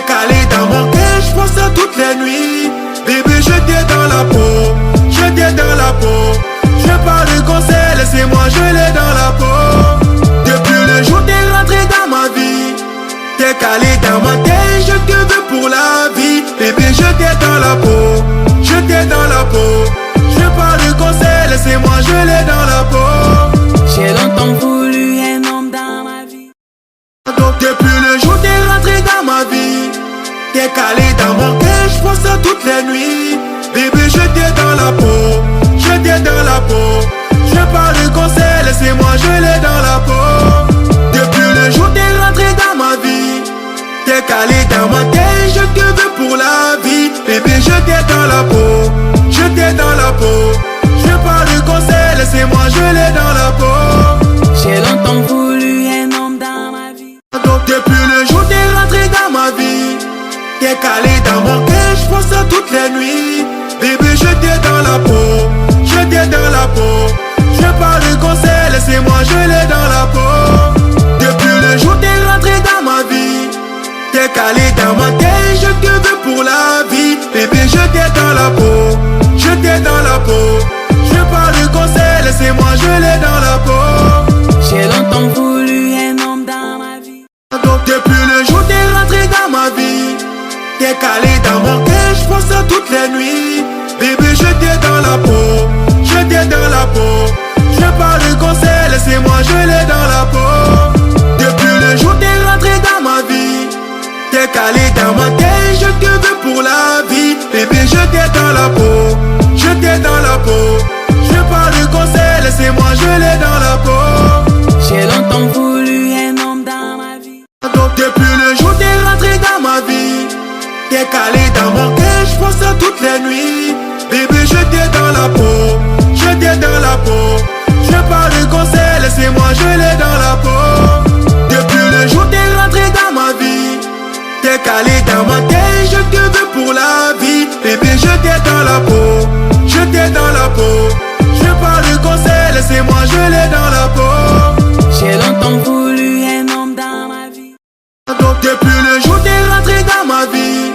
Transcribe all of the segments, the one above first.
calé dans mon cœur, je pense à toutes les nuits. Bébé, j'étais dans la peau, j'étais dans la peau. Je parle de conseil, laissez-moi, je l'ai dans la peau. Depuis le jour t'es rentré dans ma vie, t'es calé dans ma tête, je te veux pour la vie. Bébé, j'étais dans la peau, j'étais dans la peau. Je parle de conseil, laissez-moi, je l'ai dans la peau. J'ai longtemps voulu un homme dans ma vie. Donc depuis le jour t'es rentré dans ma vie, t'es calé dans mon cœur, je pense à toutes les nuits. Bébé, j'étais dans la peau, j'étais dans la peau. Je parle de conseil, laissez-moi, je l'ai dans la peau. Depuis le jour t'es rentré dans ma vie, t'es calé dans ma tête, je te veux pour la vie. Bébé, j'étais dans la peau, j'étais dans la peau. Je parle de conseil, laissez-moi, je l'ai dans la peau. J'ai longtemps voulu un homme dans ma vie. Donc depuis le jour t'es rentré dans ma vie, t'es calé dans mon cœur, je pense à toutes les nuits. Bébé, j'étais dans la peau, j'étais dans la peau. Je parle de conseil, laissez-moi, je l'ai dans la peau. Depuis le jour t'es rentré dans ma vie, t'es calé dans ma tête, je te veux pour la vie. Bébé, j'étais dans la peau, j'étais dans la peau. Je parle de conseil, laissez-moi, je l'ai dans la peau. J'ai longtemps voulu un homme dans ma vie. Donc depuis le jour t'es rentré dans ma vie, t'es calé dans mon cœur, je pense à toutes les nuits. Bébé, j'étais dans la peau, j'étais dans la peau. Je parle de conseil, laissez-moi, je l'ai dans la peau. Depuis le jour t'es rentré dans ma vie, t'es calé dans ma tête, je te veux pour la vie. Bébé, j'étais dans la peau, j'étais dans la peau. Je parle de conseil, laissez-moi, je l'ai dans la peau. J'ai longtemps voulu un homme dans ma vie. Donc depuis le jour t'es rentré dans ma vie, t'es calé dans mon cœur, je pense à toutes les nuits. Bébé, j'étais dans la peau, j'étais dans la peau. Je parle de conseil, laissez-moi, je l'ai dans la peau. Depuis le jour t'es rentré dans ma vie, t'es calé dans ma tête, je te veux pour la vie. Bébé, j'étais dans la peau, j'étais dans la peau. Je parle de conseil, laissez-moi, je l'ai dans la peau. J'ai longtemps voulu un homme dans ma vie. Donc depuis le jour t'es rentré dans ma vie,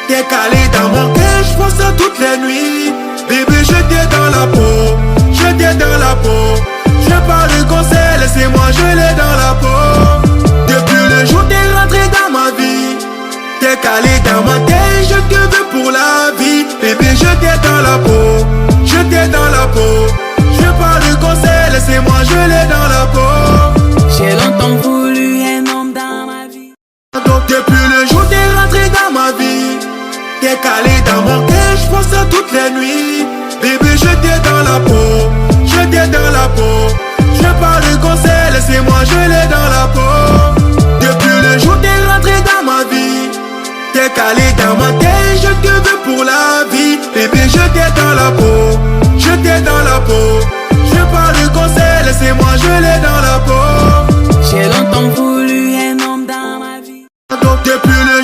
t'es calé dans mon cœur, je pense à toutes les nuits. Bébé, j'étais dans la peau, j'étais dans la peau. Je parle de conseil, laissez-moi, je l'ai dans la peau. Depuis le jour t'es rentré dans ma vie, t'es calé dans ma tête, je te veux pour la vie. Bébé, j'étais dans la peau, j'étais dans la peau. Je parle de conseil, laissez-moi, je l'ai dans la peau. J'ai longtemps voulu un homme dans ma vie. Donc depuis le jour t'es rentré dans ma vie, t'es calé dans mon cœur, je pense à toutes les nuits. Bébé, j'étais dans la peau, j'étais dans la peau. Je parle de conseil, laissez-moi, je l'ai dans la peau. Depuis le jour t'es rentré dans ma vie, t'es calé dans ma tête, je te veux pour la vie. Bébé, j'étais dans la peau, j'étais dans la peau. Je parle de conseil, laissez-moi, je l'ai dans la peau. J'ai longtemps voulu un homme dans ma vie. Donc depuis le